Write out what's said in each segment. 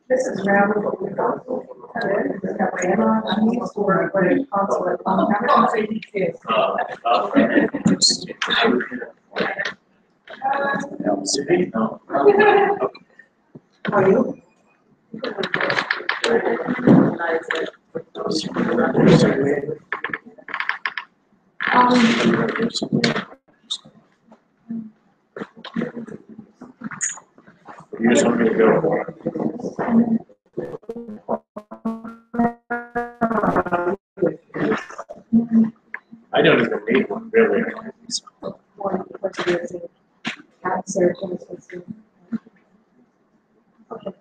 This is round what we got. She's for what it consulate. How are you? You just want me to go for it. I don't even need one, really. Okay.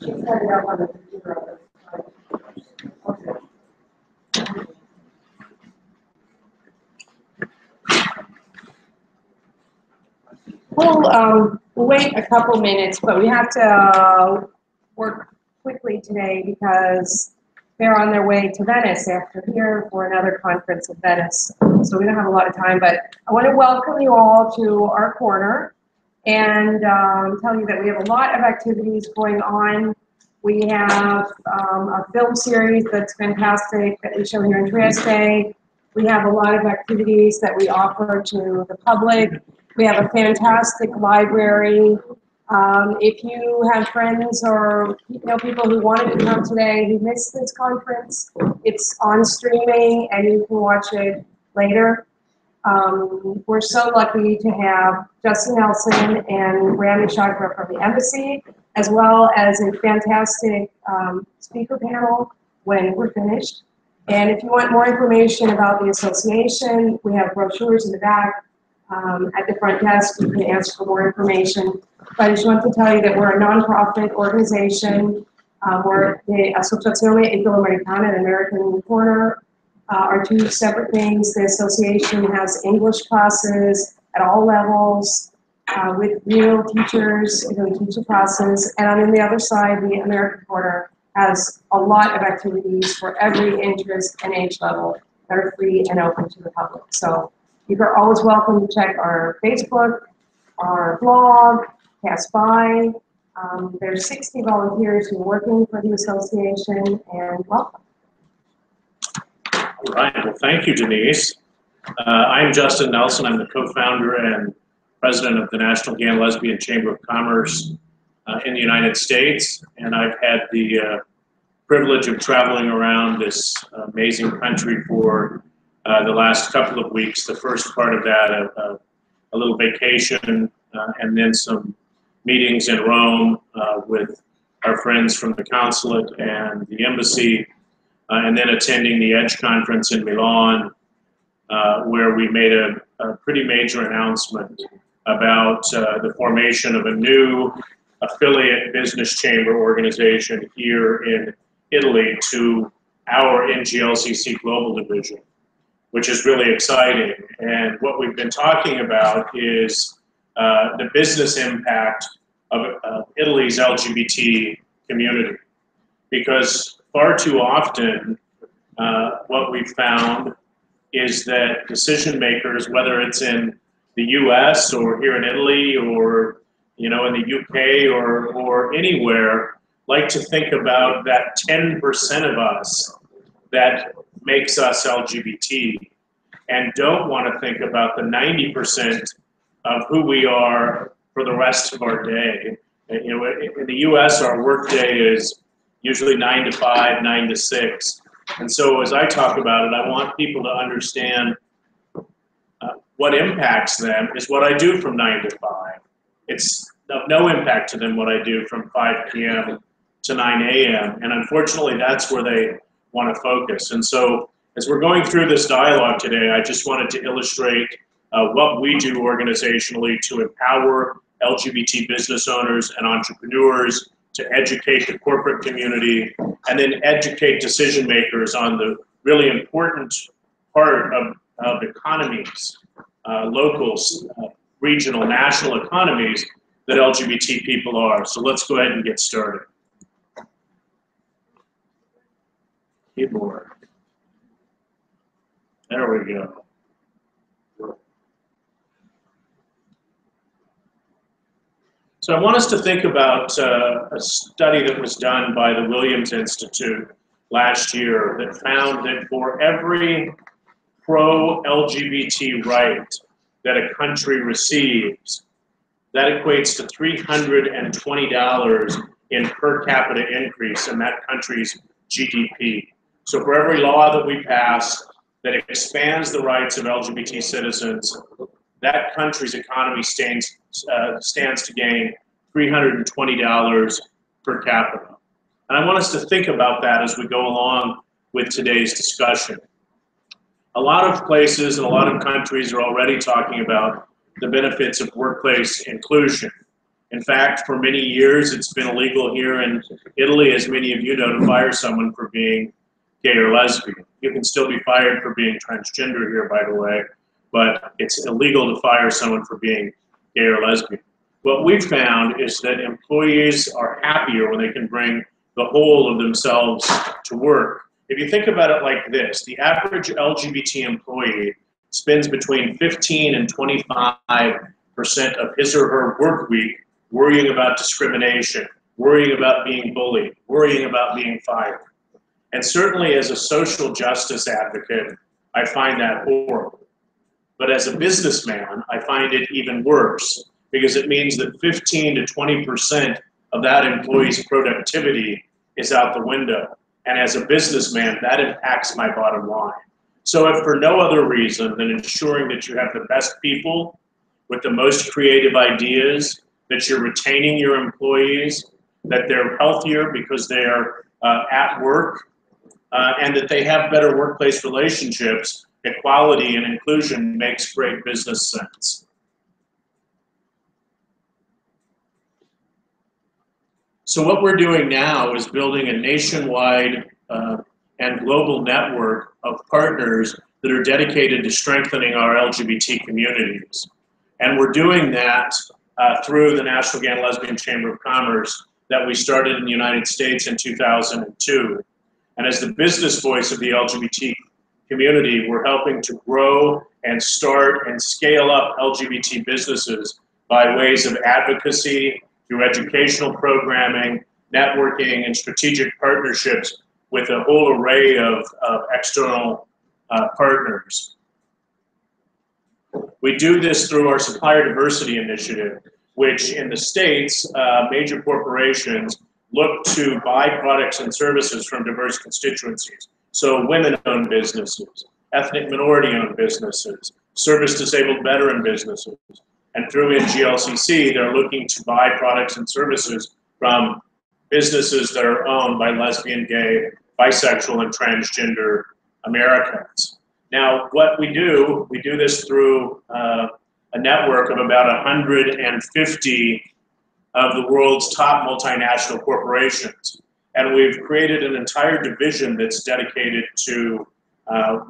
She set it up on the computer. Okay. We'll wait a couple minutes, but we have to work quickly today because they're on their way to Venice after here for another conference in Venice. So we don't have a lot of time, but I want to welcome you all to our corner and tell you that we have a lot of activities going on. We have a film series that's fantastic that we show here in Trieste. We have a lot of activities that we offer to the public. We have a fantastic library. If you have friends or people who wanted to come today who missed this conference, it's on streaming and you can watch it later. We're so lucky to have Justin Nelson and Randy Chakra from the embassy, as well as a fantastic speaker panel when we're finished. And if you want more information about the association, we have brochures in the back. At the front desk, you can ask for more information. But I just want to tell you that we're a nonprofit organization. We're the Asociazione Italo-Americana and American Corner are two separate things. The association has English classes at all levels with real teachers who teach the classes. And on the other side, the American Corner has a lot of activities for every interest and age level that are free and open to the public. So you are always welcome to check our Facebook, our blog, pass by. There's 60 volunteers who are working for the association, and welcome. All right, well, thank you, Denise. I'm Justin Nelson. I'm the co-founder and president of the National Gay and Lesbian Chamber of Commerce in the United States, and I've had the privilege of traveling around this amazing country for the last couple of weeks. The first part of that, a little vacation, and then some meetings in Rome with our friends from the consulate and the embassy, and then attending the EDGE conference in Milan, where we made a pretty major announcement about the formation of a new affiliate business chamber organization here in Italy to our NGLCC Global Division, which is really exciting. And what we've been talking about is the business impact of Italy's LGBT community. Because far too often, what we've found is that decision makers, whether it's in the US or here in Italy or in the UK or anywhere, like to think about that 10% of us that makes us LGBT, and don't want to think about the 90% of who we are for the rest of our day. In the US, our work day is usually 9 to 5, 9 to 6. And so as I talk about it, I want people to understand what impacts them is what I do from 9 to 5. It's of no impact to them what I do from 5 p.m. to 9 a.m. And unfortunately, that's where they want to focus. And so as we're going through this dialogue today, I just wanted to illustrate what we do organizationally to empower LGBT business owners and entrepreneurs, to educate the corporate community, and then educate decision makers on the really important part of economies local, regional, national economies that LGBT people are. So let's go ahead and get started. Keyboard. There we go. So I want us to think about a study that was done by the Williams Institute last year that found that for every pro-LGBT right that a country receives, that equates to $320 in per capita increase in that country's GDP. So for every law that we pass that expands the rights of LGBT citizens, that country's economy stands to gain $320 per capita. And I want us to think about that as we go along with today's discussion. A lot of places and a lot of countries are already talking about the benefits of workplace inclusion. In fact, for many years, it's been illegal here in Italy, as many of you know, to fire someone for being gay or lesbian. You can still be fired for being transgender here, by the way, but it's illegal to fire someone for being gay or lesbian. What we've found is that employees are happier when they can bring the whole of themselves to work. If you think about it like this, the average LGBT employee spends between 15 and 25% of his or her work week worrying about discrimination, worrying about being bullied, worrying about being fired. And certainly as a social justice advocate, I find that horrible. But as a businessman, I find it even worse because it means that 15 to 20% of that employee's productivity is out the window. And as a businessman, that impacts my bottom line. So if for no other reason than ensuring that you have the best people with the most creative ideas, that you're retaining your employees, that they're healthier because they're at work, and that they have better workplace relationships, equality and inclusion makes great business sense. So what we're doing now is building a nationwide and global network of partners that are dedicated to strengthening our LGBT communities. And we're doing that through the National Gay and Lesbian Chamber of Commerce that we started in the United States in 2002. And as the business voice of the LGBT community, we're helping to grow and start and scale up LGBT businesses by ways of advocacy, through educational programming, networking, and strategic partnerships with a whole array of external partners. We do this through our supplier diversity initiative, which in the States, major corporations look to buy products and services from diverse constituencies. So women-owned businesses, ethnic minority-owned businesses, service-disabled veteran businesses. And through NGLCC, they're looking to buy products and services from businesses that are owned by lesbian, gay, bisexual, and transgender Americans. Now, what we do this through a network of about 150 of the world's top multinational corporations. And we've created an entire division that's dedicated to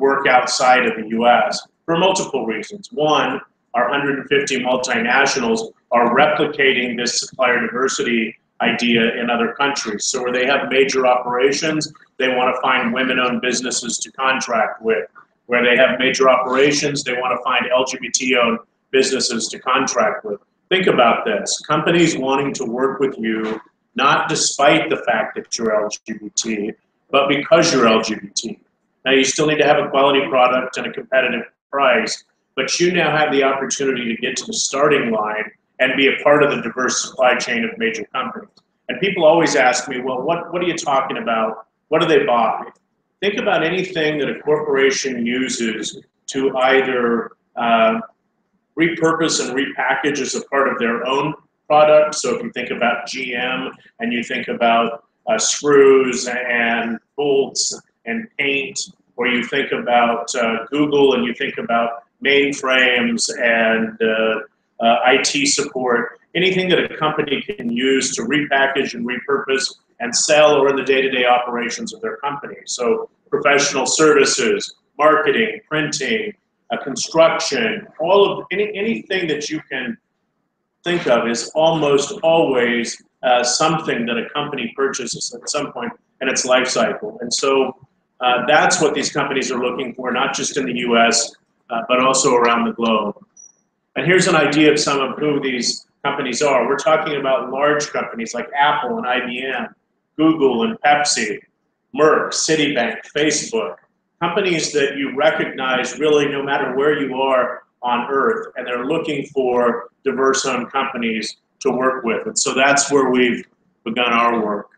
work outside of the US for multiple reasons. One, our 150 multinationals are replicating this supplier diversity idea in other countries. So where they have major operations, they want to find women-owned businesses to contract with. Where they have major operations, they want to find LGBT-owned businesses to contract with. Think about this. Companies wanting to work with you, not despite the fact that you're LGBT, but because you're LGBT. Now, you still need to have a quality product and a competitive price, but you now have the opportunity to get to the starting line and be a part of the diverse supply chain of major companies. And people always ask me, well, what are you talking about? What do they buy? Think about anything that a corporation uses to either repurpose and repackage as a part of their own product. So if you think about GM and you think about screws and bolts and paint, or you think about Google and you think about mainframes and IT support, anything that a company can use to repackage and repurpose and sell or in the day-to-day operations of their company. So professional services, marketing, printing, construction, all of anything that you can think of is almost always something that a company purchases at some point in its life cycle. And so that's what these companies are looking for, not just in the US, but also around the globe. And here's an idea of some of who these companies are. We're talking about large companies like Apple and IBM, Google and Pepsi, Merck, Citibank, Facebook, companies that you recognize really no matter where you are on earth, and they're looking for diverse-owned companies to work with. And so that's where we've begun our work.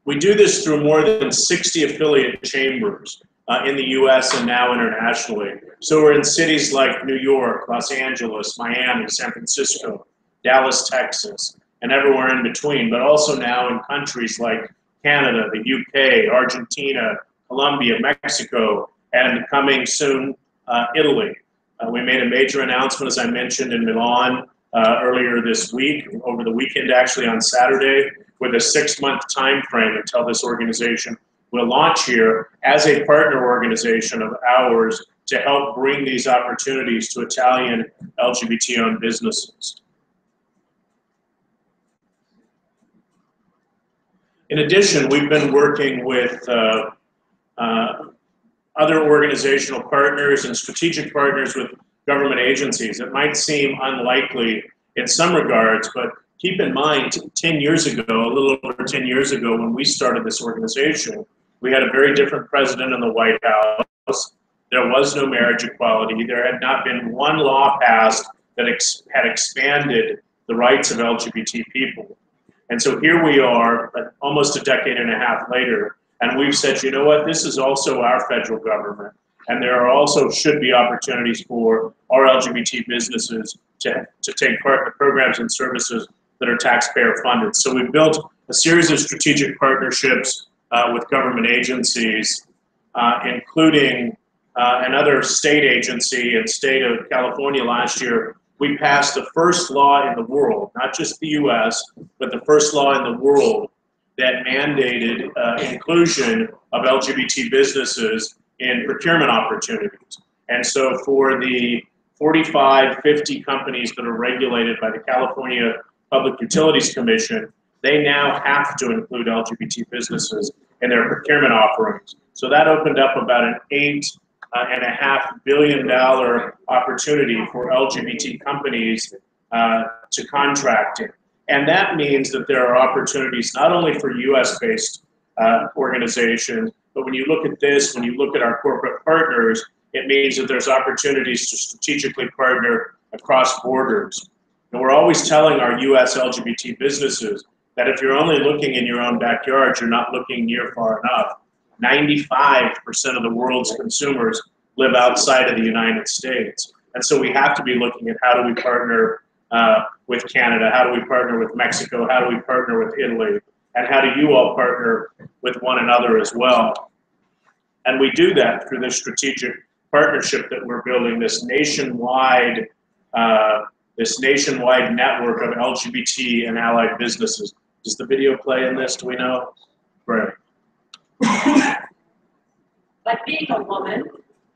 We do this through more than 60 affiliate chambers in the US and now internationally. So we're in cities like New York, Los Angeles, Miami, San Francisco, Dallas, Texas, and everywhere in between, but also now in countries like Canada, the UK, Argentina, Colombia, Mexico, and coming soon, Italy. We made a major announcement, as I mentioned, in Milan earlier this week, over the weekend actually on Saturday, with a 6-month time frame until this organization will launch here as a partner organization of ours to help bring these opportunities to Italian LGBT-owned businesses. In addition, we've been working with other organizational partners and strategic partners with government agencies. It might seem unlikely in some regards, but keep in mind, 10 years ago, a little over 10 years ago, when we started this organization, we had a very different president in the White House. There was no marriage equality. There had not been one law passed that had expanded the rights of LGBT people. And so here we are, almost a decade and a half later, and we've said, you know what, this is also our federal government. And there are also should be opportunities for our LGBT businesses to take part in programs and services that are taxpayer funded. So we've built a series of strategic partnerships with government agencies, including another state agency in state of California last year. We passed the first law in the world, not just the US, but the first law in the world that mandated inclusion of LGBT businesses in procurement opportunities. And so for the 45, 50 companies that are regulated by the California Public Utilities Commission, they now have to include LGBT businesses in their procurement offerings. So that opened up about an $8.5 billion opportunity for LGBT companies to contract in. And that means that there are opportunities not only for US-based organizations, but when you look at this, when you look at our corporate partners, it means that there's opportunities to strategically partner across borders. And we're always telling our US LGBT businesses that if you're only looking in your own backyard, you're not looking near far enough. 95% of the world's consumers live outside of the United States. And so we have to be looking at how do we partner with Canada, how do we partner with Mexico, how do we partner with Italy, and how do you all partner with one another as well. And we do that through this strategic partnership that we're building, this nationwide network of LGBT and allied businesses. Does the video play in this, do we know? Great. Like being a woman,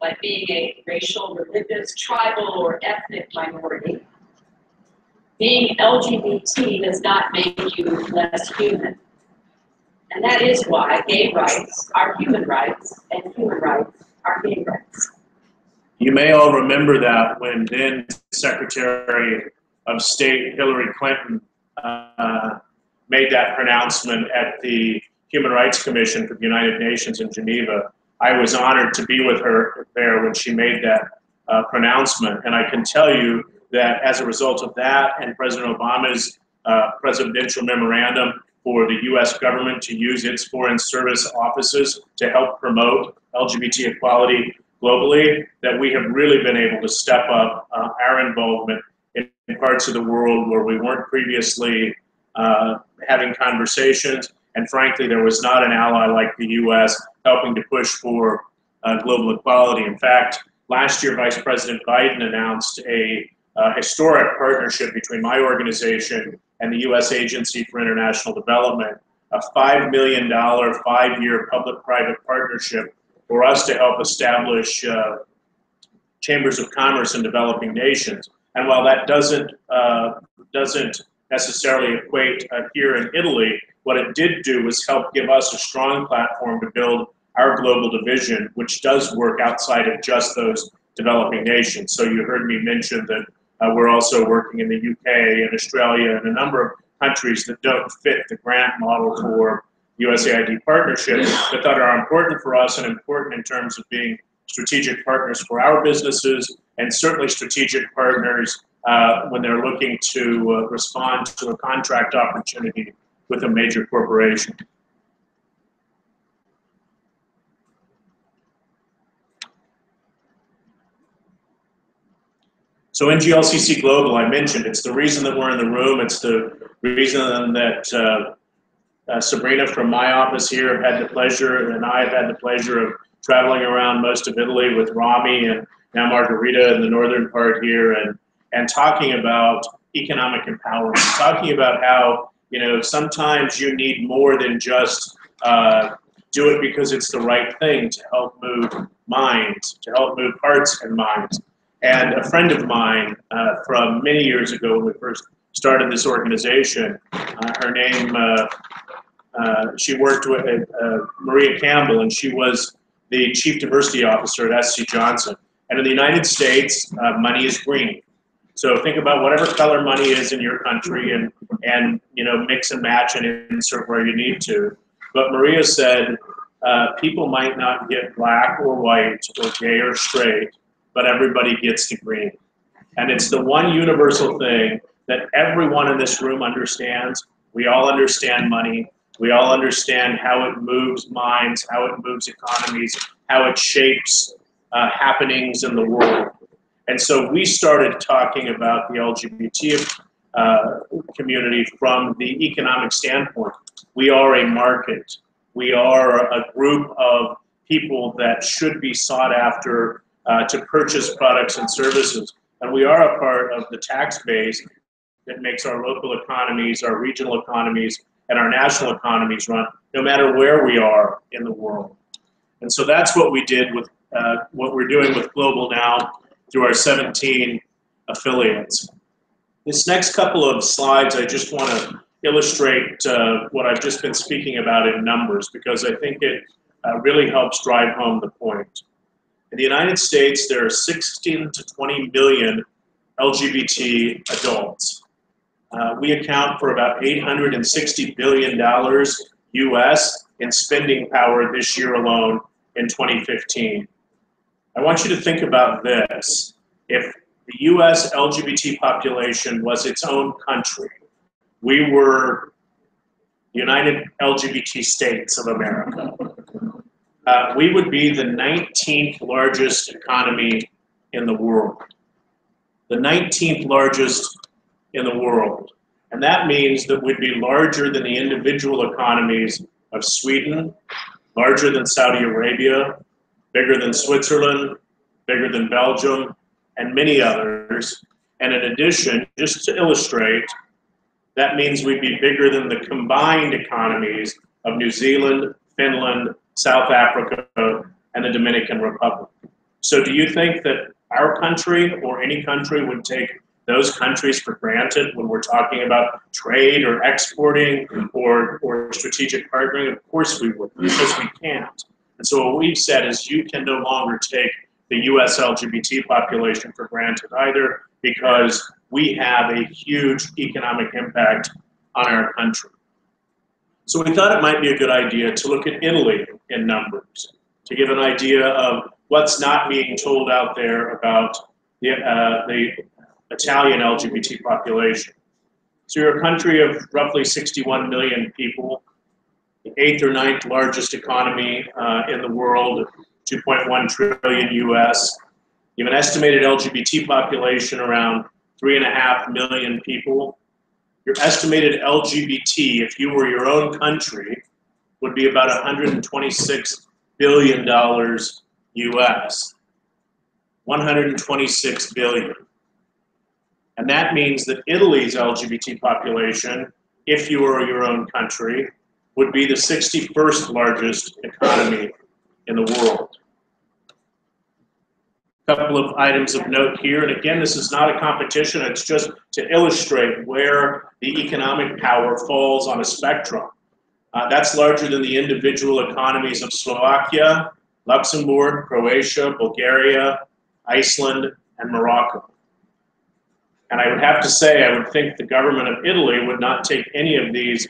like being a racial, religious, tribal, or ethnic minority, being LGBT does not make you less human. And that is why gay rights are human rights, and human rights are gay rights. You may all remember that when then Secretary of State Hillary Clinton made that pronouncement at the Human Rights Commission for the United Nations in Geneva. I was honored to be with her there when she made that pronouncement. And I can tell you that as a result of that and President Obama's presidential memorandum for the US government to use its foreign service offices to help promote LGBT equality globally, that we have really been able to step up our involvement in parts of the world where we weren't previously having conversations. And frankly, there was not an ally like the US helping to push for global equality. In fact, last year, Vice President Biden announced a historic partnership between my organization and the US Agency for International Development, a $5 million 5-year public-private partnership for us to help establish chambers of commerce in developing nations. And while that doesn't necessarily equate here in Italy, what it did do was help give us a strong platform to build our global division, which does work outside of just those developing nations. So you heard me mention that we're also working in the UK and Australia and a number of countries that don't fit the grant model for USAID partnership, but that are important for us and important in terms of being strategic partners for our businesses, and certainly strategic partners when they're looking to respond to a contract opportunity with a major corporation. So NGLCC Global, I mentioned, it's the reason that we're in the room. It's the reason that Sabrina from my office here had the pleasure, and I have had the pleasure of traveling around most of Italy with Rami and now Margherita in the northern part here, and talking about economic empowerment, talking about how, you know, sometimes you need more than just do it because it's the right thing to help move minds, to help move hearts and minds. And a friend of mine from many years ago when we first started this organization, her name, she worked with Maria Campbell, and she was the Chief Diversity Officer at SC Johnson. And in the United States, money is green. So think about whatever color money is in your country and you know, mix and match and insert where you need to. But Maria said, people might not get black or white or gay or straight, but everybody gets the green. And it's the one universal thing that everyone in this room understands. We all understand money. We all understand how it moves minds, how it moves economies, how it shapes happenings in the world. And so we started talking about the LGBT community from the economic standpoint. We are a market. We are a group of people that should be sought after to purchase products and services. And we are a part of the tax base that makes our local economies, our regional economies, and our national economies run, no matter where we are in the world. And so that's what we did with what we're doing with Global now through our 17 affiliates. This next couple of slides, I just want to illustrate what I've just been speaking about in numbers, because I think it really helps drive home the point. In the United States, there are 16 to 20 million LGBT adults. We account for about $860 billion US in spending power this year alone in 2015. I want you to think about this. If the US LGBT population was its own country, we were the United LGBT States of America. We would be the 19th largest economy in the world. The 19th largest in the world. And that means that we'd be larger than the individual economies of Sweden, larger than Saudi Arabia, bigger than Switzerland, bigger than Belgium, and many others. And in addition, just to illustrate, that means we'd be bigger than the combined economies of New Zealand, Finland, South Africa, and the Dominican Republic. So do you think that our country or any country would take those countries for granted when we're talking about trade or exporting or strategic partnering? Of course we would, because we can't. And so what we've said is you can no longer take the US LGBT population for granted either, because we have a huge economic impact on our country. So we thought it might be a good idea to look at Italy in numbers, to give an idea of what's not being told out there about the Italian LGBT population. So you're a country of roughly 61 million people, the 8th or 9th largest economy in the world, 2.1 trillion US. You have an estimated LGBT population around 3.5 million people. Your estimated LGBT, if you were your own country, would be about $126 billion US. 126 billion. And that means that Italy's LGBT population, if you were your own country, would be the 61st largest economy in the world. A couple of items of note here, and again, this is not a competition, it's just to illustrate where the economic power falls on a spectrum. That's larger than the individual economies of Slovakia, Luxembourg, Croatia, Bulgaria, Iceland, and Morocco. And I would have to say, I would think the government of Italy would not take any of these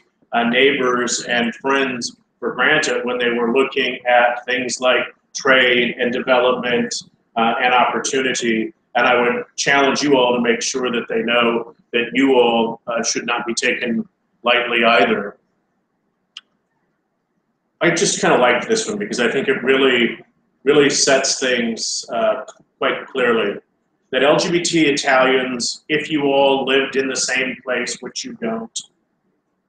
neighbors and friends for granted when they were looking at things like trade and development and opportunity. And I would challenge you all to make sure that they know that you all should not be taken lightly either. I just kind of liked this one because I think it really sets things quite clearly. That LGBT Italians, if you all lived in the same place, which you don't,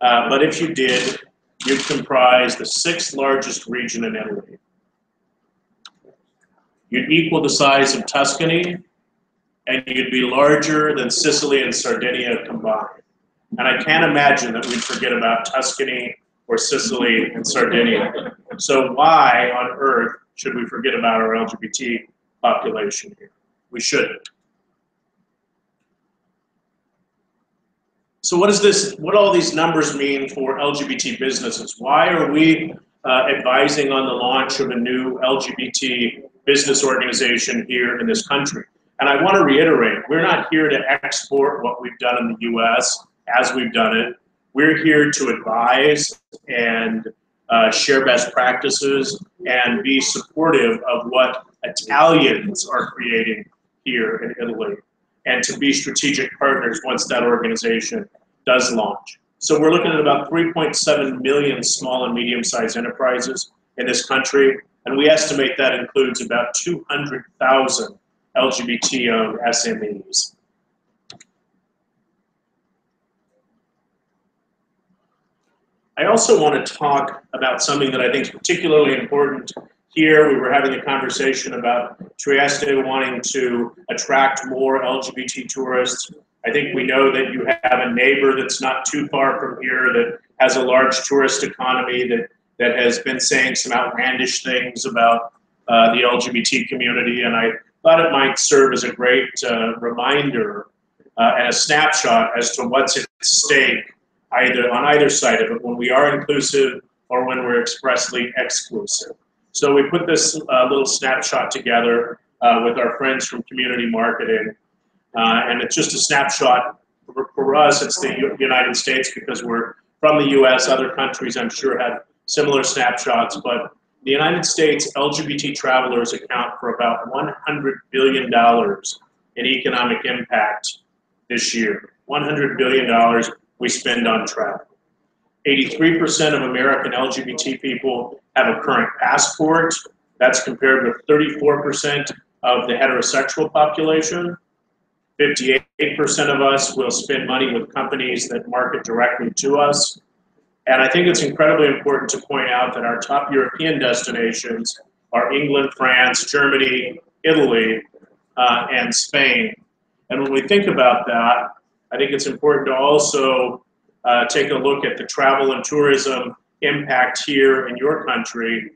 but if you did, you'd comprise the 6th largest region in Italy. You'd equal the size of Tuscany, and you'd be larger than Sicily and Sardinia combined. And I can't imagine that we'd forget about Tuscany or Sicily and Sardinia. So why on earth should we forget about our LGBT population here? We shouldn't. So what all these numbers mean for LGBT businesses? Why are we advising on the launch of a new LGBT business organization here in this country? And I want to reiterate, we're not here to export what we've done in the US as we've done it. We're here to advise and share best practices and be supportive of what Italians are creating here in Italy, and to be strategic partners once that organization does launch. So we're looking at about 3.7 million small and medium-sized enterprises in this country, and we estimate that includes about 200,000 LGBT-owned SMEs. I also want to talk about something that I think is particularly important here. We were having a conversation about Trieste wanting to attract more LGBT tourists. I think we know that you have a neighbor that's not too far from here that has a large tourist economy that has been saying some outlandish things about the LGBT community, and I thought it might serve as a great reminder and a snapshot as to what's at stake on either side of it, when we are inclusive or when we're expressly exclusive. So we put this little snapshot together with our friends from community marketing, and it's just a snapshot. For us, it's the United States because we're from the US. Other countries, I'm sure, have similar snapshots, but the United States LGBT travelers account for about $100 billion in economic impact this year. $100 billion we spend on travel. 83% of American LGBT people have a current passport. That's compared with 34% of the heterosexual population. 58% of us will spend money with companies that market directly to us. And I think it's incredibly important to point out that our top European destinations are England, France, Germany, Italy, and Spain. And when we think about that, I think it's important to also take a look at the travel and tourism impact here in your country.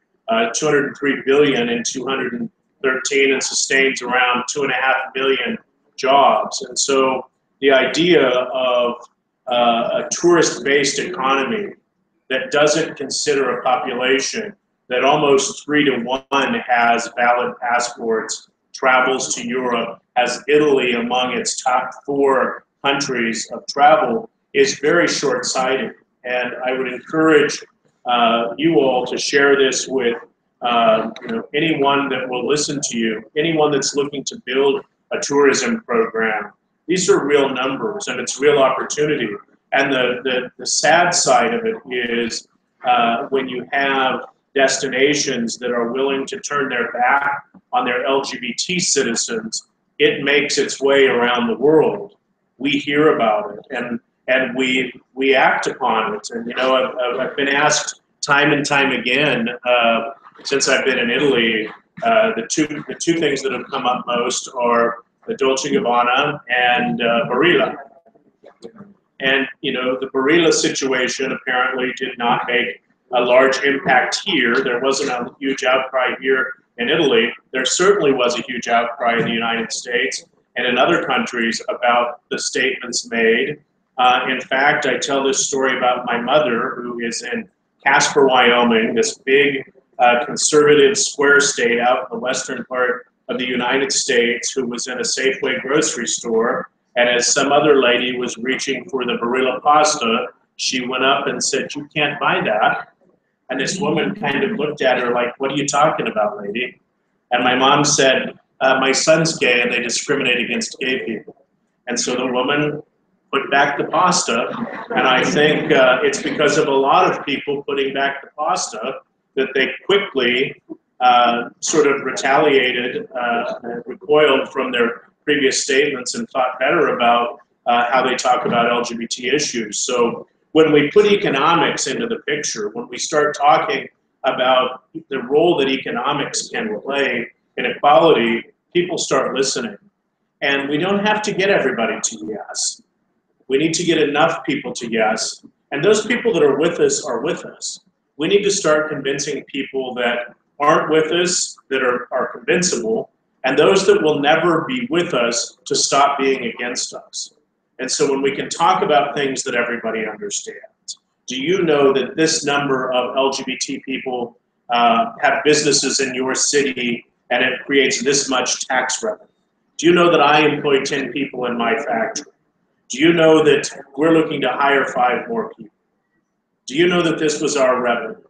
203 billion in 2013 and sustains around 2.5 million jobs. And so the idea of a tourist-based economy that doesn't consider a population that almost 3 to 1 has valid passports, travels to Europe, has Italy among its top 4 countries of travel, is very short-sighted. And I would encourage you all to share this with anyone that will listen to you, anyone that's looking to build a tourism program. These are real numbers and it's real opportunity. And the sad side of it is when you have destinations that are willing to turn their back on their LGBT citizens, it makes its way around the world. We hear about it and we act upon it. And I've been asked time and time again since I've been in Italy, the two things that have come up most are the Dolce & Gabbana and Barilla. And the Barilla situation apparently did not make a large impact here. There wasn't a huge outcry here in Italy. There certainly was a huge outcry in the United States and in other countries about the statements made. In fact, I tell this story about my mother, who is in Casper, Wyoming, this big conservative square state out in the western part of the United States, who was in a Safeway grocery store. And as some other lady was reaching for the Barilla pasta, she went up and said, "You can't buy that." And this woman kind of looked at her like, "What are you talking about, lady?" And my mom said, "My son's gay and they discriminate against gay people." And so the woman put back the pasta. And I think it's because of a lot of people putting back the pasta that they quickly sort of retaliated, recoiled from their previous statements and thought better about how they talk about LGBT issues. So when we put economics into the picture, when we start talking about the role that economics can play in equality, people start listening. And we don't have to get everybody to yes. We need to get enough people to yes. And those people that are with us are with us. We need to start convincing people that aren't with us, that are convincible, and those that will never be with us to stop being against us. And so when we can talk about things that everybody understands, do you know that this number of LGBT people have businesses in your city and it creates this much tax revenue? Do you know that I employ 10 people in my factory? Do you know that we're looking to hire 5 more people? Do you know that this was our revenue?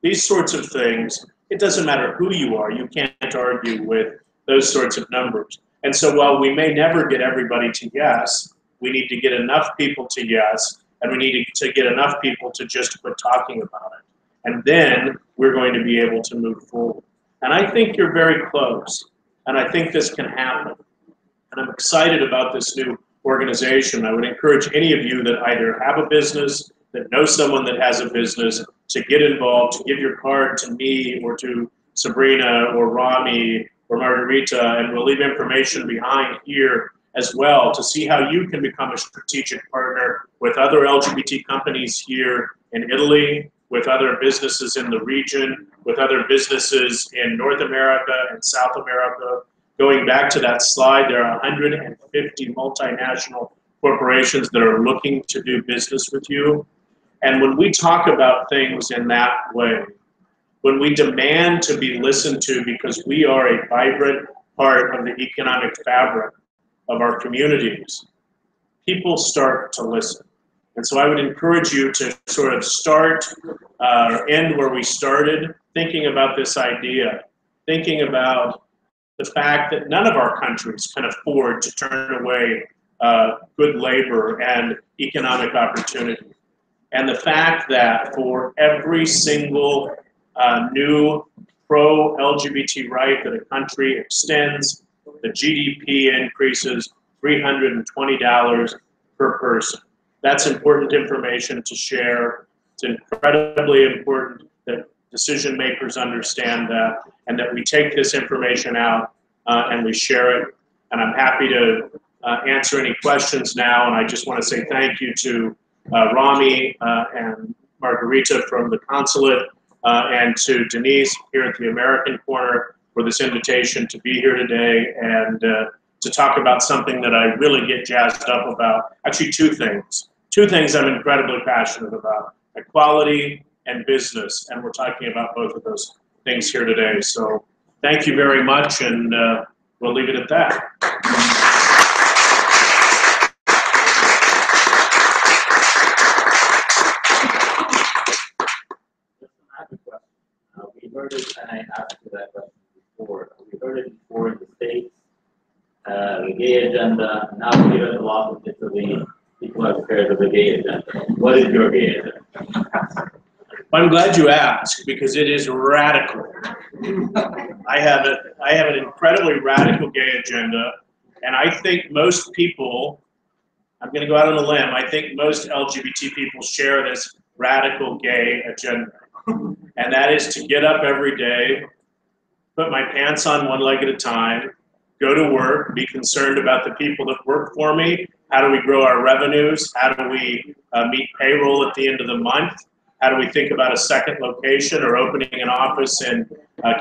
These sorts of things, it doesn't matter who you are, you can't argue with those sorts of numbers. And so while we may never get everybody to yes, we need to get enough people to yes, and we need to get enough people to just quit talking about it. And then we're going to be able to move forward. And I think you're very close, and I think this can happen. And I'm excited about this new organization. I would encourage any of you that either have a business, that know someone that has a business, to get involved, to give your card to me or to Sabrina or Rami or Margarita, and we'll leave information behind here as well to see how you can become a strategic partner with other LGBT companies here in Italy, with other businesses in the region, with other businesses in North America and South America. Going back to that slide, there are 150 multinational corporations that are looking to do business with you. And when we talk about things in that way, when we demand to be listened to because we are a vibrant part of the economic fabric of our communities, people start to listen. And so I would encourage you to sort of start or end where we started, thinking about this idea, thinking about the fact that none of our countries can afford to turn away good labor and economic opportunity. And the fact that for every single new pro-LGBT right that a country extends, the GDP increases $320 per person. That's important information to share. It's incredibly important that decision makers understand that, and that we take this information out and we share it. And I'm happy to answer any questions now. And I just want to say thank you to Rami and Margarita from the consulate, and to Denise here at the American Corner for this invitation to be here today and to talk about something that I really get jazzed up about. Actually, two things. Two things I'm incredibly passionate about: equality and business. And we're talking about both of those things here today. So thank you very much, and we'll leave it at that. We heard it, and I asked you that question before. We heard it before in the States, the gay agenda. Now we hear it a lot in Italy. People are scared of the gay agenda. What is your gay agenda? I'm glad you asked, because it is radical. I have an incredibly radical gay agenda, and I think most people, I'm going to go out on a limb, I think most LGBT people share this radical gay agenda. And that is to get up every day, put my pants on one leg at a time, go to work, be concerned about the people that work for me. How do we grow our revenues? How do we meet payroll at the end of the month? How do we think about a second location or opening an office in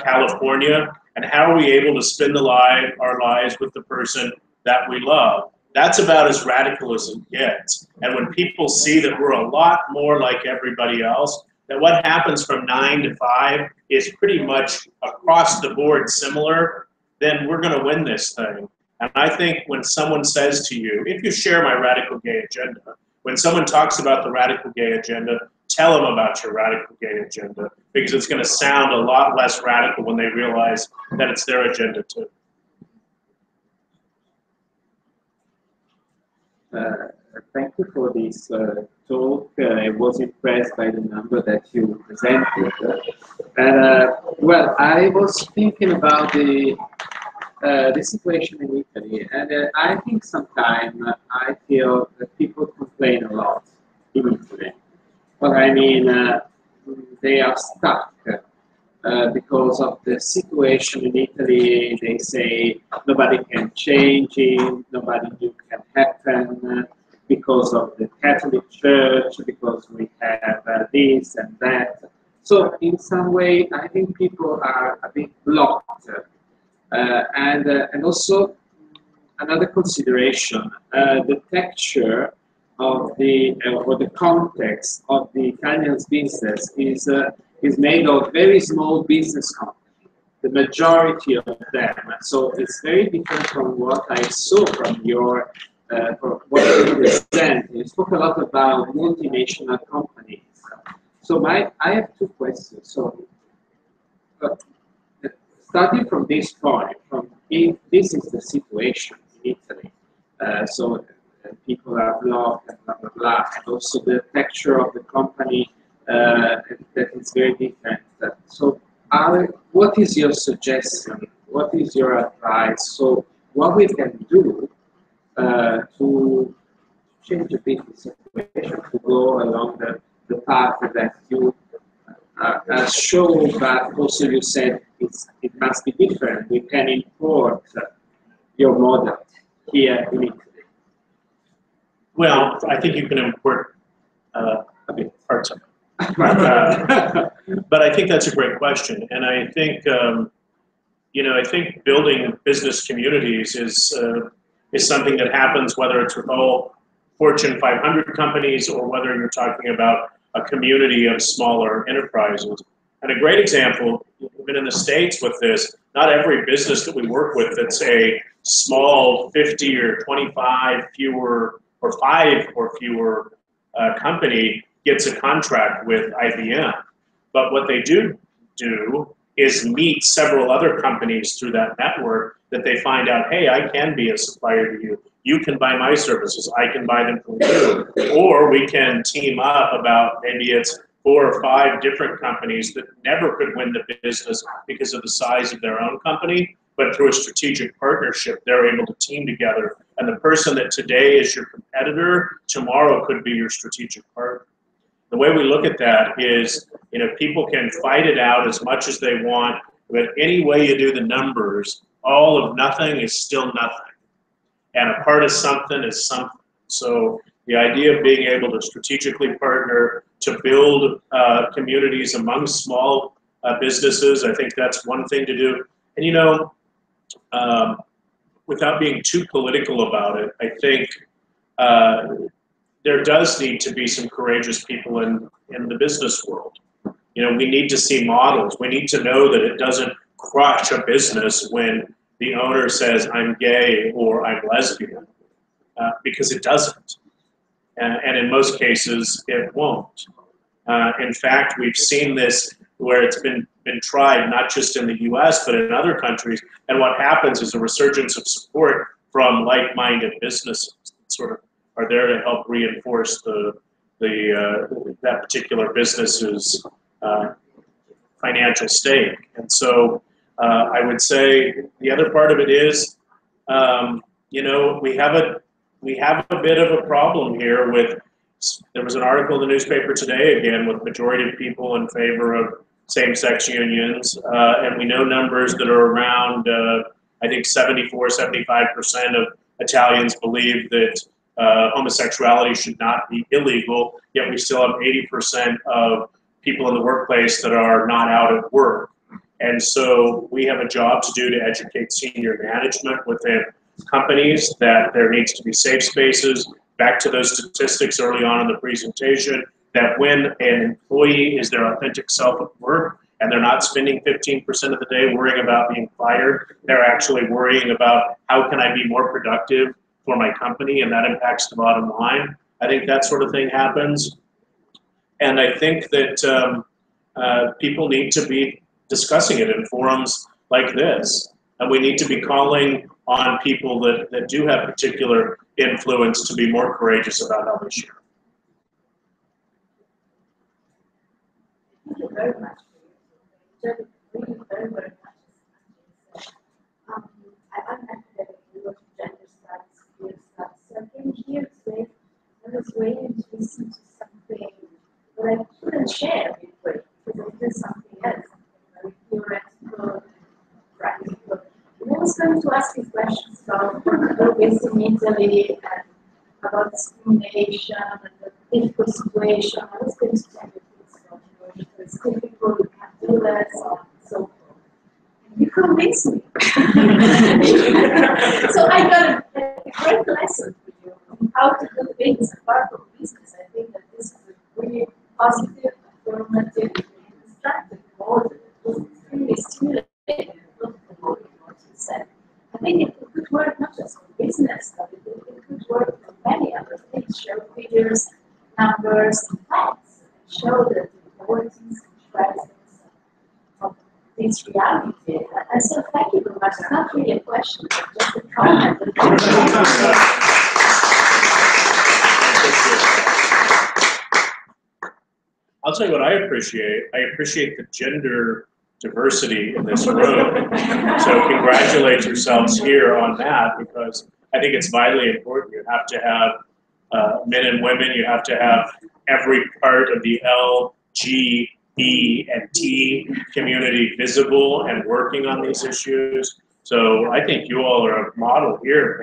California? And how are we able to spend our lives with the person that we love? That's about as radical as it gets. And when people see that we're a lot more like everybody else, that what happens from 9 to 5 is pretty much across the board similar, then we're going to win this thing. And I think when someone says to you, if you share my radical gay agenda, when someone talks about the radical gay agenda, tell them about your radical gay agenda, because it's going to sound a lot less radical when they realize that it's their agenda too. Thank you for this talk. I was impressed by the number that you presented. Well, I was thinking about the situation in Italy, and I think sometimes I feel that people complain a lot in Italy. But I mean, they are stuck because of the situation in Italy. They say nobody can change it, nobody new can happen because of the Catholic Church, because we have this and that. So in some way, I think people are a bit blocked. And also another consideration, the texture of the or the context of the Italian business is made of very small business companies, the majority of them. So it's very different from what I saw from your from what you present. You spoke a lot about multinational companies. So I have two questions. So starting from this point, from if this is the situation in Italy, people are blocked and blah, blah, blah, and also the texture of the company that is very different. So what is your suggestion? What is your advice? So what we can do to change a bit the situation, to go along the path that you show, but also you said it must be different. We can import your model here in Italy. Well, I think you can import a bit parts of it. But I think that's a great question. And I think, I think building business communities is something that happens whether it's with all Fortune 500 companies or whether you're talking about a community of smaller enterprises. And a great example, even in the States with this, not every business that we work with that's a small 50 or 25 fewer or 5 or fewer company gets a contract with IBM. But what they do is meet several other companies through that network that they find out, hey, I can be a supplier to you. You can buy my services. I can buy them from you. Or we can team up about maybe it's 4 or 5 different companies that never could win the business because of the size of their own company, but through a strategic partnership, they're able to team together. And the person that today is your competitor, tomorrow could be your strategic partner. The way we look at that is, people can fight it out as much as they want, but any way you do the numbers, all of nothing is still nothing. And a part of something is something. So the idea of being able to strategically partner to build communities among small businesses, I think that's one thing to do. And without being too political about it, I think there does need to be some courageous people in the business world. We need to see models. We need to know that it doesn't crush a business when the owner says, I'm gay or I'm lesbian, because it doesn't. And in most cases, it won't. In fact, we've seen this where it's been tried, not just in the US, but in other countries. And what happens is a resurgence of support from like-minded businesses that sort of are there to help reinforce that particular business's financial stake. And so I would say the other part of it is, we have a bit of a problem here with. There was an article in the newspaper today, again, with majority of people in favor of same-sex unions, and we know numbers that are around, I think 74, 75% of Italians believe that homosexuality should not be illegal, yet we still have 80% of people in the workplace that are not out at work. And so we have a job to do to educate senior management within companies that there needs to be safe spaces. Back to those statistics early on in the presentation, that when an employee is their authentic self at work and they're not spending 15% of the day worrying about being fired, they're actually worrying about how can I be more productive for my company, and that impacts the bottom line. I think that sort of thing happens. And I think that people need to be discussing it in forums like this. And we need to be calling on people that do have particular influence to be more courageous about how they share. Thank you very much. Thank you very, very much. I'm academic in gender studies, queer studies. So I came here today. I was waiting to listen to something that I couldn't share with because I did something else, something very theoretical, practical. And I was going to ask you questions about progress in Italy and about discrimination and the difficult situation. I was going to tell you things about it's difficult, you can't do that, so on and so forth. And you convinced me. So I got a great lesson for you on how to do things apart from business. I think that this is a really positive, affirmative, and constructive model. It was extremely stimulating, not promoting what you said. I think it could work not just for business, but it could work for many other things. Show figures, numbers, and facts. Show the importance and presence of this reality. And so thank you very much. It's not really a question, it's just a comment. I'll tell you what I appreciate. I appreciate the gender diversity in this room. So congratulate yourselves here on that, because I think it's vitally important. You have to have men and women. You have to have every part of the L, G, B, and T community visible and working on these issues. So I think you all are a model here.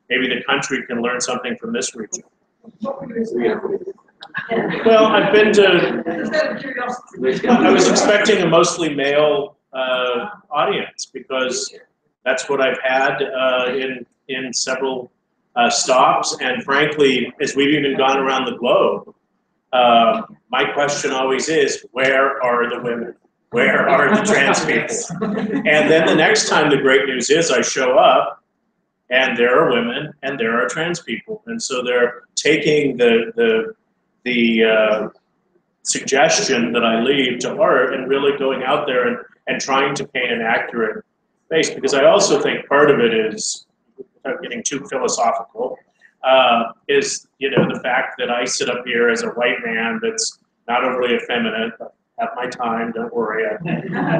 Maybe the country can learn something from this region. Well, I've been to, I was expecting a mostly male audience, because that's what I've had in several stops. And frankly, as we've even gone around the globe, my question always is, where are the women? Where are the trans people? And then the next time the great news is I show up and there are women and there are trans people. And so they're taking the suggestion that I leave to art and really going out there and trying to paint an accurate face. Because I also think part of it is, without getting too philosophical, is the fact that I sit up here as a white man that's not overly effeminate, but have my time, don't worry, I'm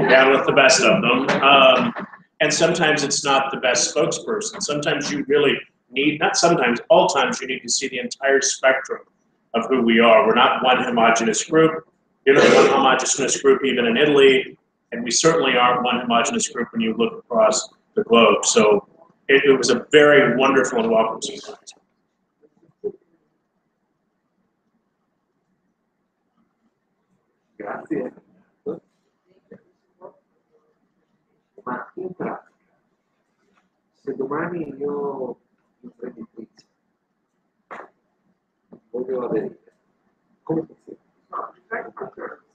down with the best of them. And sometimes it's not the best spokesperson. Sometimes you really need, not sometimes, all times you need to see the entire spectrum of who we are. We're not one homogenous group. You're not one homogenous group even in Italy, and we certainly aren't one homogenous group when you look across the globe. So it was a very wonderful and welcome surprise. Grazie. Ma in pratica, se domani io imprenditrice voglio aderire, come funziona? No, the fact that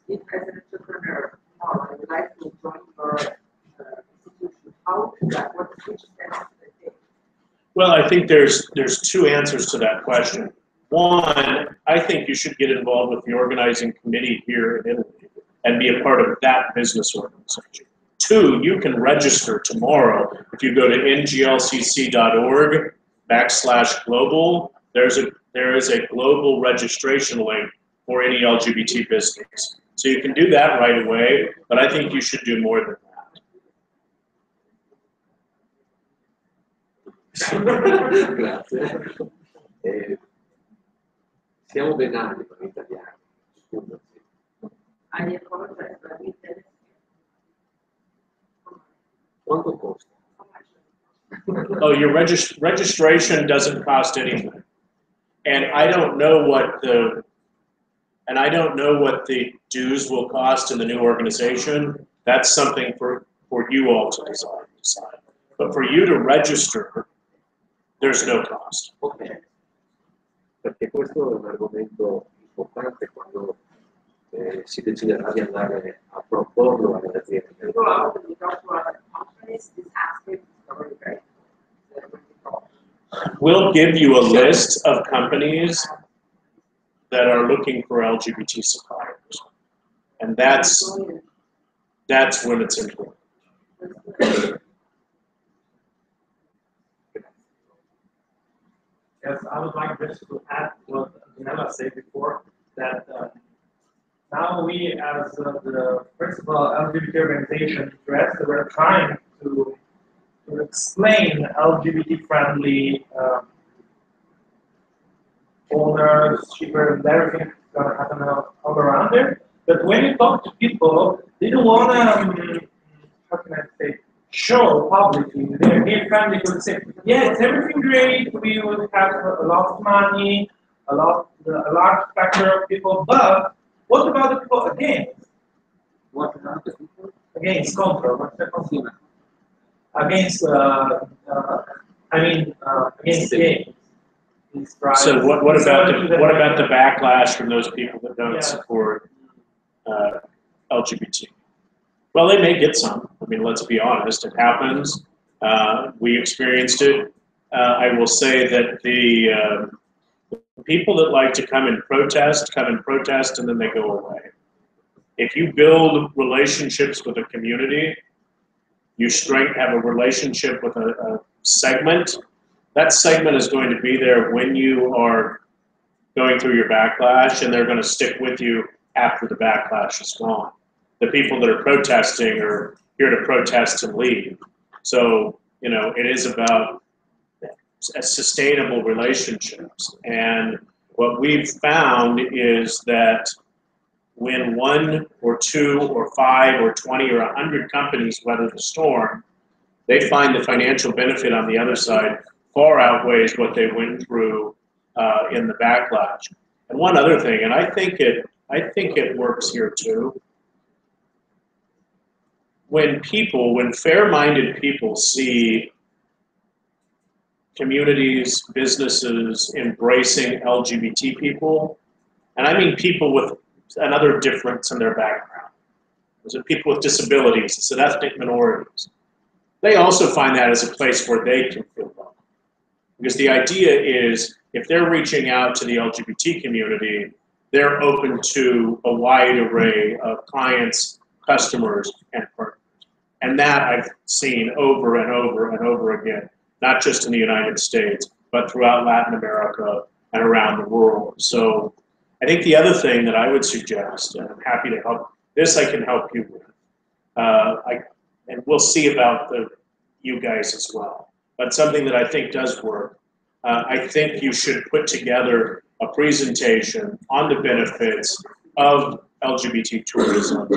if as an entrepreneur tomorrow I would like to join your institution, how to that? What which steps do they take? Well, I think there's two answers to that question. One, I think you should get involved with the organizing committee here in Italy and be a part of that business organization. Two, you can register tomorrow. If you go to nglcc.org/global, there is a global registration link for any LGBT business. So you can do that right away, but I think you should do more than that. Grazie. Siamo venati per italiani, scusa. I apologize, but I mean, Quanto costa? how much? Oh, your registration doesn't cost anything. And I don't know what the dues will cost in the new organization. That's something for you all to decide. But for you to register, there's no cost. Ok, perché questo è un argomento importante quando si deciderà di andare a proporlo alle aziende. Go out and we talk to other companies, this aspect is already very. We'll give you a list of companies that are looking for LGBT suppliers. And that's when it's important. Yes, I would like just to add what Janela said before, that now we, as the principal LGBT organization in Trieste, we're trying to explain LGBT-friendly owners, shippers, and everything that's going to happen all around there. But when you talk to people, they don't want to, how can I say, show publicly. They're gay friendly, they would say, yeah, it's everything great, we would have a lot of money, a large factor of people, but what about the people against? What about the people? Against control, what's the consumer? Against, against gays. So what about the backlash from those people that don't support LGBT? Well, they may get some. I mean, let's be honest. It happens. We experienced it. I will say that the people that like to come and protest, and then they go away. If you build relationships with a community, you have a relationship with a segment, that segment is going to be there when you are going through your backlash, and they're going to stick with you after the backlash is gone. The people that are protesting are here to protest and leave. So, it is about sustainable relationships. And what we've found is that when 1 or 2 or 5 or 20 or 100 companies weather the storm, they find the financial benefit on the other side far outweighs what they went through in the backlash. And one other thing, and I think it works here too. When fair-minded people see communities, businesses embracing LGBT people, and I mean people with another difference in their background. Those are people with disabilities, it's ethnic minorities. They also find that as a place where they can feel welcome. Because the idea is, if they're reaching out to the LGBT community, they're open to a wide array of clients, customers, and partners. And that I've seen over and over and over again, not just in the United States, but throughout Latin America and around the world. So I think the other thing that I would suggest, and I'm happy to help, this I can help you with, and we'll see about you guys as well. But something that I think does work, I think you should put together a presentation on the benefits of LGBT tourism.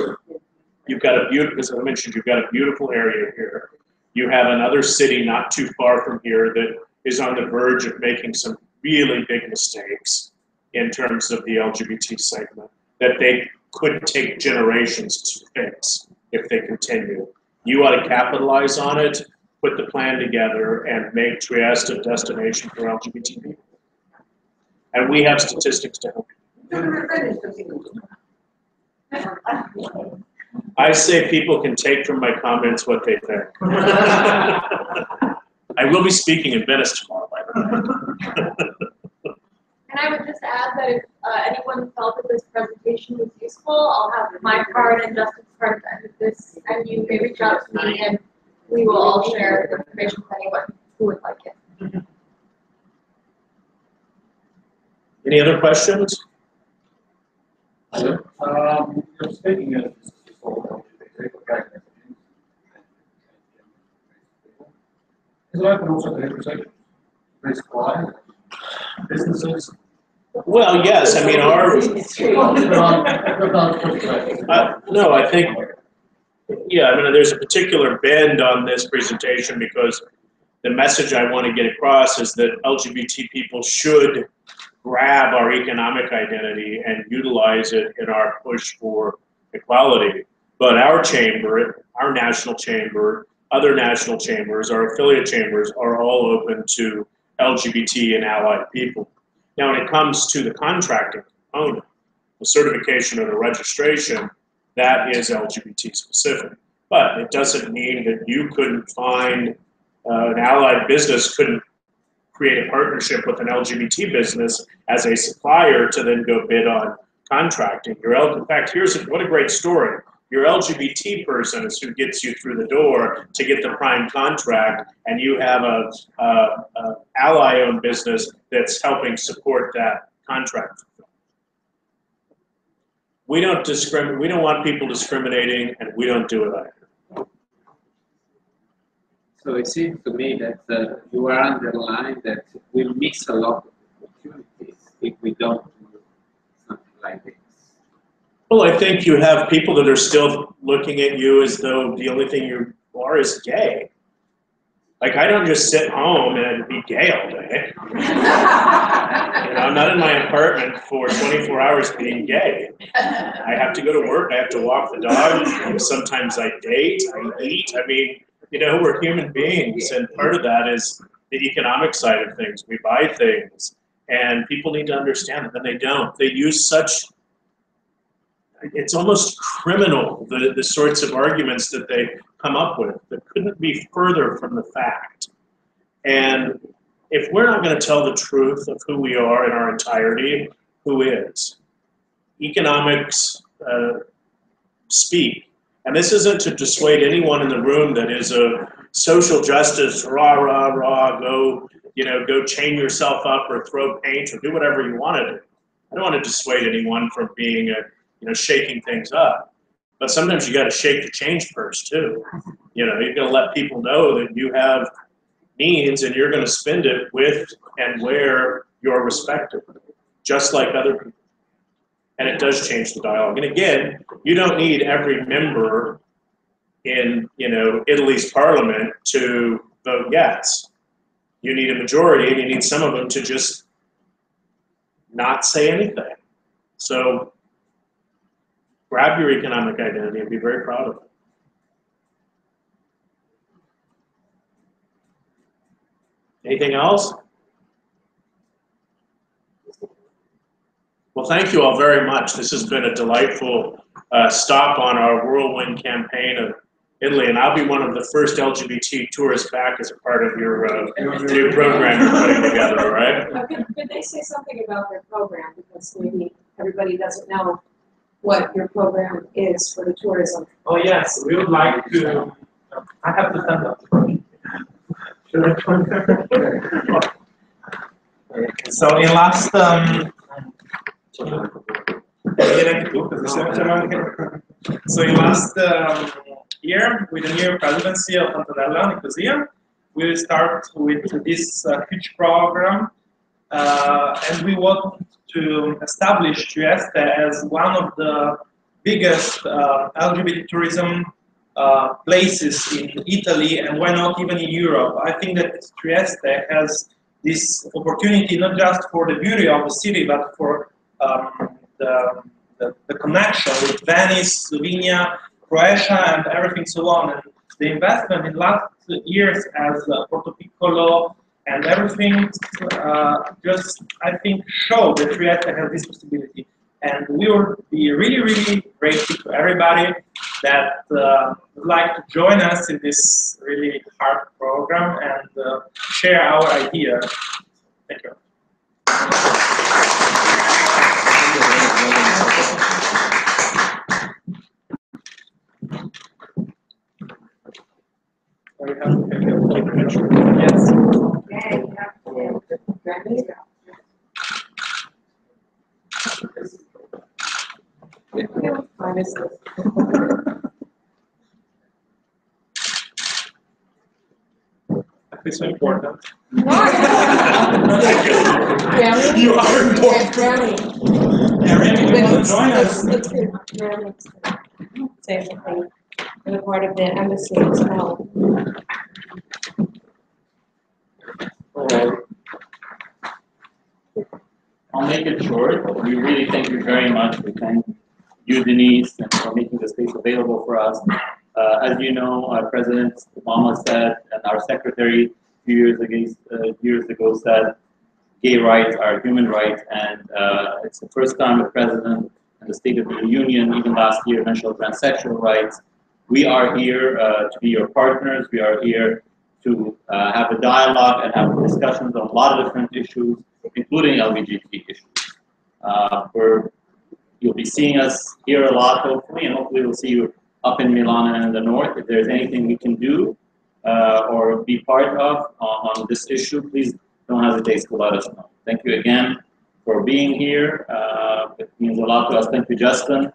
You've got a beautiful, as I mentioned, you've got a beautiful area here. You have another city not too far from here that is on the verge of making some really big mistakes in terms of the LGBT segment that they could take generations to fix if they continue. You ought to capitalize on it, put the plan together, and make Trieste a destination for LGBT people. And we have statistics to help you. I say people can take from my comments what they think. I will be speaking in Venice tomorrow, by the way. And I would just add that if anyone felt that this presentation was useful, I'll have my card and Justin's card at the end of this, and you may reach out to me, and we will all share the information with anyone who would like it. Any other questions? You're speaking of is it open also to heterosexuals? Businesses? Well, yes. I mean, no, I think, yeah, I mean, there's a particular bend on this presentation because the message I want to get across is that LGBT people should grab our economic identity and utilize it in our push for equality. But our chamber, our national chamber, other national chambers, our affiliate chambers are all open to LGBT and allied people. Now, when it comes to the contracting component, the certification or the registration, that is LGBT specific. But it doesn't mean that you couldn't find an allied business couldn't create a partnership with an LGBT business as a supplier to then go bid on contracting. In fact, what a great story. Your LGBT person is who gets you through the door to get the prime contract, and you have a ally-owned business that's helping support that contract. We don't discriminate. We don't want people discriminating, and we don't do it either. So it seems to me that you are underlying that we'll miss a lot of opportunities if we don't do something like this. Well, I think you have people that are still looking at you as though the only thing you are is gay. Like, I don't just sit home and be gay all day. I'm not in my apartment for 24 hours being gay. I have to go to work, I have to walk the dog, sometimes I date, I eat. I mean, we're human beings, and part of that is the economic side of things. We buy things, and people need to understand that, and they don't. They use it's almost criminal, the sorts of arguments that they come up with that couldn't be further from the fact. And if we're not going to tell the truth of who we are in our entirety, who is? Economics speak. And this isn't to dissuade anyone in the room that is a social justice, rah, rah, rah, go chain yourself up or throw paint or do whatever you want to do. I don't want to dissuade anyone from being shaking things up. But sometimes you got to shake the change purse too. You're going to let people know that you have means and you're going to spend it with and where you're respected, just like other people. And it does change the dialogue. And again, you don't need every member in Italy's parliament to vote yes. You need a majority, and you need some of them to just not say anything. So grab your economic identity and be very proud of it. Anything else? Well, thank you all very much. This has been a delightful stop on our whirlwind campaign of Italy, and I'll be one of the first LGBT tourists back as a part of your new program you're putting together, all right? Could they say something about their program, because maybe everybody doesn't know what your program is for the tourism? Oh yes, we would like to, I have to stand up. Should I join them? So in last, year, with the new presidency of Antonella Nicosia, we will start with this huge program, and we want to establish Trieste as one of the biggest LGBT tourism places in Italy, and why not even in Europe. I think that Trieste has this opportunity not just for the beauty of the city, but for the connection with Venice, Slovenia, Croatia, and everything so on. And the investment in last years as Porto Piccolo and everything just, I think, show that Trieste has this possibility. And we would be really, really grateful to everybody that would like to join us in this really hard program and share our idea. Thank you. Yes. It's so important. You are important. Yeah, Remy, you want to join us? Let's get Remy to say something. They're part of the embassy as well. On make it short. We really thank you very much. We thank you, Denise, and for making the space available for us. As you know, President Obama said, and our secretary a few years ago said, gay rights are human rights, and it's the first time the President and the State of the Union, even last year, mentioned transsexual rights. We are here to be your partners. We are here to have a dialogue and have discussions on a lot of different issues, including LGBT issues. You'll be seeing us here a lot, hopefully, and hopefully we'll see you up in Milan and in the north. If there's anything we can do or be part of on this issue, please don't hesitate to let us know. Thank you again for being here. It means a lot to us. Thank you, Justin,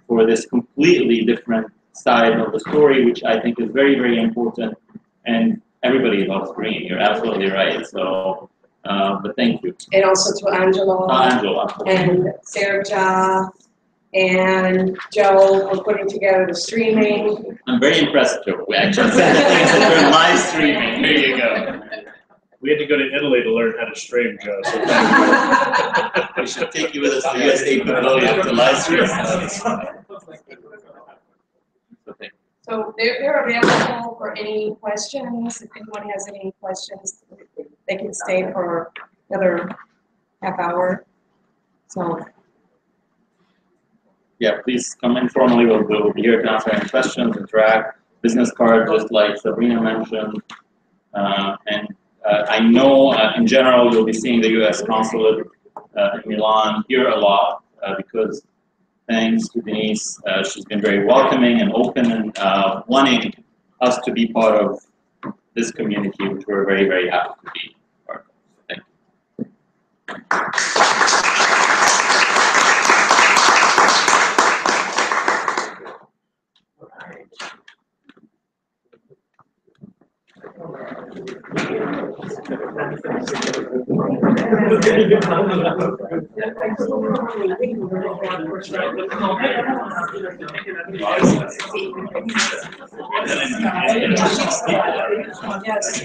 for this completely different side of the story, which I think is very, very important. And everybody loves green. You're absolutely right. So, but thank you. And also to Angelo. Angela. And Serja and Joe for putting together the streaming. I'm very impressed, Joe. We actually we're live streaming. There you go. We had to go to Italy to learn how to stream, Joe. So We should take you with us to USA Pavilion to live stream. Okay. So they're available for any questions. If anyone has any questions, they can stay for another half hour. So. Yeah, please come informally. We'll be here to answer any questions, interact. Business card, just like Sabrina mentioned. And I know in general you'll be seeing the U.S. consulate in Milan here a lot because thanks to Denise, she's been very welcoming and open and wanting us to be part of this community, which we're very, very happy to be part of. Thank you. Yes.